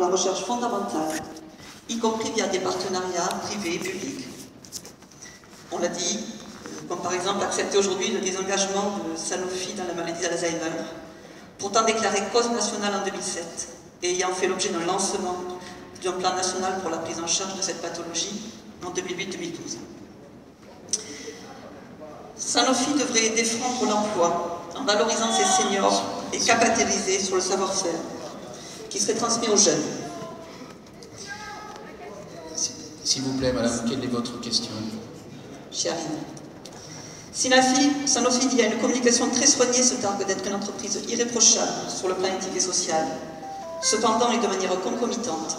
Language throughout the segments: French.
la recherche fondamentale, y compris via des partenariats privés et publics. On l'a dit, comme par exemple accepter aujourd'hui le désengagement de Sanofi dans la maladie d'Alzheimer, pourtant déclarée cause nationale en 2007 et ayant fait l'objet d'un lancement d'un plan national pour la prise en charge de cette pathologie en 2008-2012. Sanofi devrait défendre l'emploi en valorisant ses seniors et capitaliser sur le savoir-faire qui serait transmis aux jeunes. S'il vous plaît, madame, quelle est votre question? J'y arrive. Sanofi, via une communication très soignée, se targue d'être une entreprise irréprochable sur le plan éthique et social. Cependant, et de manière concomitante,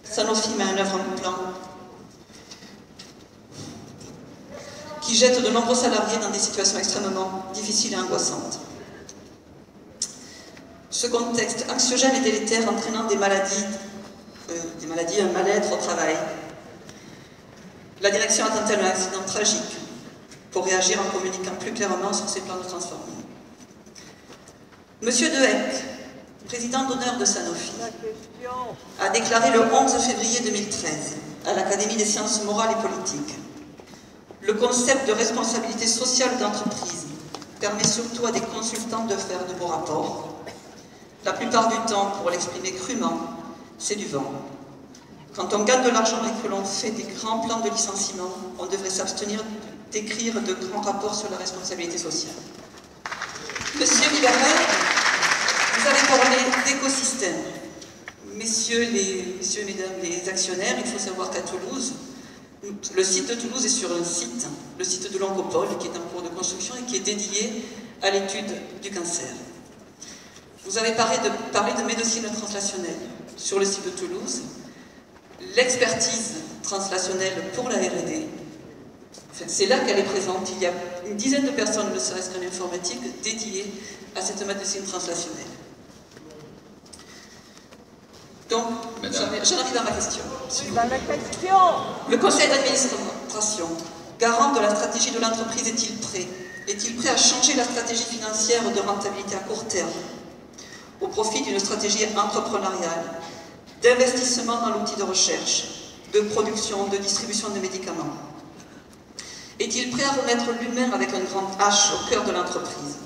Sanofi met en œuvre un plan qui jette de nombreux salariés dans des situations extrêmement difficiles et angoissantes. Ce contexte anxiogène et délétère entraînant des maladies, un mal-être au travail. La direction attend-elle un accident tragique pour réagir en communiquant plus clairement sur ses plans de transformation? Monsieur Dehecq, président d'honneur de Sanofi, a déclaré le 11 février 2013 à l'Académie des sciences morales et politiques: le concept de responsabilité sociale d'entreprise permet surtout à des consultants de faire de beaux rapports. La plupart du temps, pour l'exprimer crûment, c'est du vent. Quand on gagne de l'argent et que l'on fait des grands plans de licenciement, on devrait s'abstenir d'écrire de grands rapports sur la responsabilité sociale. Monsieur Libéral, vous avez parlé d'écosystème. Messieurs et mesdames les actionnaires, il faut savoir qu'à Toulouse, le site de Toulouse est sur un site, le site de l'Oncopole, qui est en cours de construction et qui est dédié à l'étude du cancer. Vous avez parlé de médecine translationnelle sur le site de Toulouse, l'expertise translationnelle pour la R&D. C'est là qu'elle est présente. Il y a une dizaine de personnes, ne serait-ce qu'en informatique, dédiées à cette médecine translationnelle. Donc, j'en arrive à ma question. Le conseil d'administration, garant de la stratégie de l'entreprise, est-il prêt? Est-il prêt à changer la stratégie financière de rentabilité à court terme au profit d'une stratégie entrepreneuriale, d'investissement dans l'outil de recherche, de production, de distribution de médicaments? Est-il prêt à remettre l'humain avec un grand H au cœur de l'entreprise?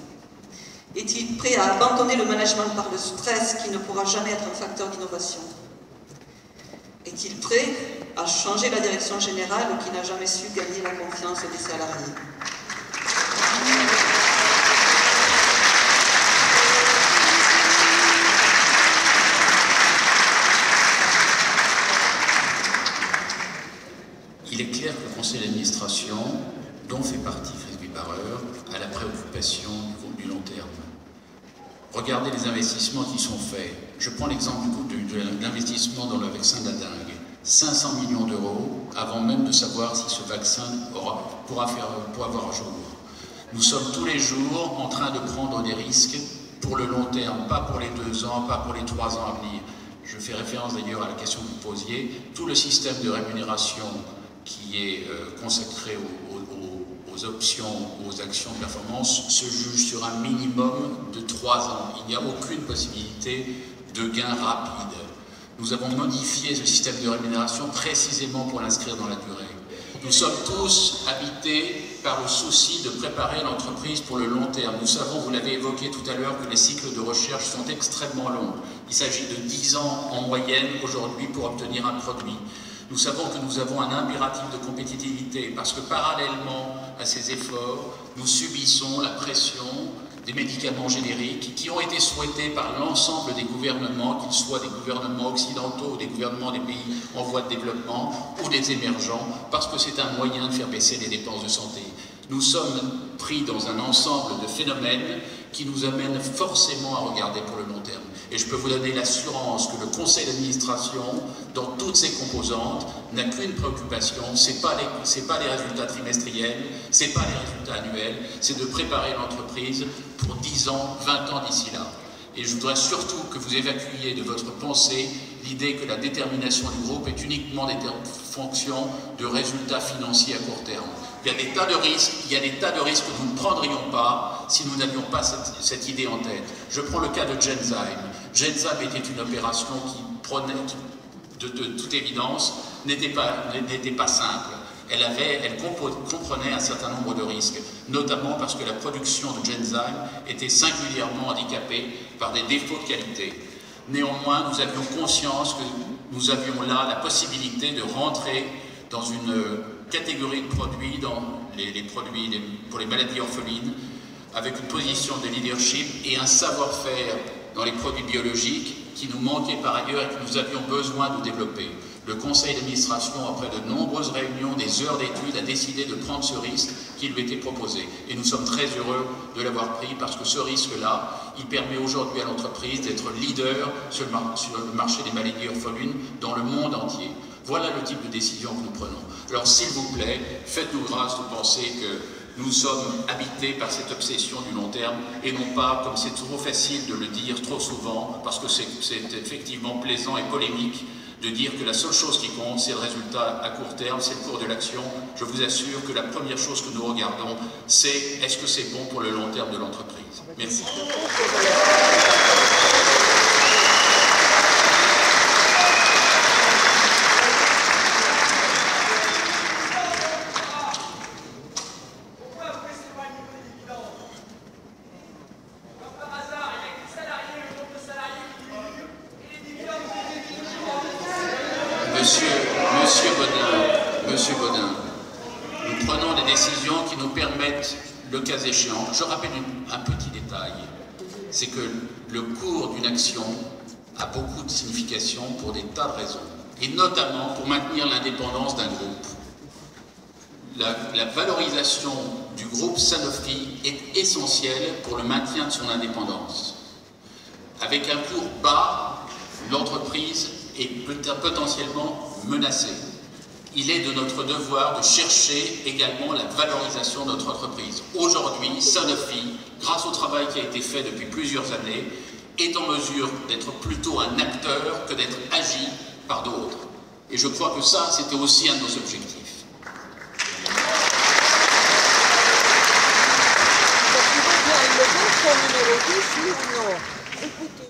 Est-il prêt à abandonner le management par le stress qui ne pourra jamais être un facteur d'innovation? Est-il prêt à changer la direction générale qui n'a jamais su gagner la confiance des salariés? Il est clair que le conseil d'administration, dont fait partie Fritz Bibarer, a la préoccupation du long terme. Regardez les investissements qui sont faits. Je prends l'exemple de l'investissement dans le vaccin de la dengue. 500 millions d'euros avant même de savoir si ce vaccin pourra avoir un jour. Nous sommes tous les jours en train de prendre des risques pour le long terme, pas pour les 2 ans, pas pour les 3 ans à venir. Je fais référence d'ailleurs à la question que vous posiez. Tout le système de rémunération qui est consacré aux options, aux actions de performance, se juge sur un minimum de 3 ans. Il n'y a aucune possibilité de gain rapide. Nous avons modifié ce système de rémunération précisément pour l'inscrire dans la durée. Nous sommes tous habités par le souci de préparer l'entreprise pour le long terme. Nous savons, vous l'avez évoqué tout à l'heure, que les cycles de recherche sont extrêmement longs. Il s'agit de 10 ans en moyenne aujourd'hui pour obtenir un produit. Nous savons que nous avons un impératif de compétitivité parce que parallèlement à ces efforts, nous subissons la pression des médicaments génériques qui ont été souhaités par l'ensemble des gouvernements, qu'ils soient des gouvernements occidentaux ou des gouvernements des pays en voie de développement ou des émergents, parce que c'est un moyen de faire baisser les dépenses de santé. Nous sommes pris dans un ensemble de phénomènes qui nous amènent forcément à regarder pour le long terme. Et je peux vous donner l'assurance que le conseil d'administration, dans toutes ses composantes, n'a qu'une préoccupation, c'est pas les résultats trimestriels, c'est pas les résultats annuels, c'est de préparer l'entreprise pour 10 ans, 20 ans d'ici là. Et je voudrais surtout que vous évacuiez de votre pensée l'idée que la détermination du groupe est uniquement des fonctions de résultats financiers à court terme. Il y a des tas de risques, que nous ne prendrions pas si nous n'avions pas cette idée en tête. Je prends le cas de Genzyme. Genzyme était une opération qui prenait, de toute évidence, n'était pas simple. Elle comprenait un certain nombre de risques, notamment parce que la production de Genzyme était singulièrement handicapée par des défauts de qualité. Néanmoins, nous avions conscience que nous avions là la possibilité de rentrer dans une catégorie de produits, dans les produits pour les maladies orphelines, avec une position de leadership et un savoir-faire dans les produits biologiques qui nous manquait par ailleurs et que nous avions besoin de développer. Le conseil d'administration, après de nombreuses réunions, des heures d'études, a décidé de prendre ce risque qui lui était proposé. Et nous sommes très heureux de l'avoir pris parce que ce risque-là, il permet aujourd'hui à l'entreprise d'être leader sur le marché des maladies orphelines dans le monde entier. Voilà le type de décision que nous prenons. Alors s'il vous plaît, faites-nous grâce de penser que nous sommes habités par cette obsession du long terme et non pas, comme c'est trop facile de le dire trop souvent, parce que c'est effectivement plaisant et polémique, de dire que la seule chose qui compte, c'est le résultat à court terme, c'est le cours de l'action. Je vous assure que la première chose que nous regardons, c'est est-ce que c'est bon pour le long terme de l'entreprise. Merci. Monsieur Baudin, nous prenons des décisions qui nous permettent, le cas échéant, je rappelle un petit détail, c'est que le cours d'une action a beaucoup de signification pour des tas de raisons, et notamment pour maintenir l'indépendance d'un groupe. La valorisation du groupe Sanofi est essentielle pour le maintien de son indépendance. Avec un cours bas, l'entreprise est potentiellement menacée. Il est de notre devoir de chercher également la valorisation de notre entreprise. Aujourd'hui, Sanofi, grâce au travail qui a été fait depuis plusieurs années, est en mesure d'être plutôt un acteur que d'être agi par d'autres. Et je crois que ça, c'était aussi un de nos objectifs. Donc, il veut bien, il le veut, son numéro 10, oui ou non? Écoutez.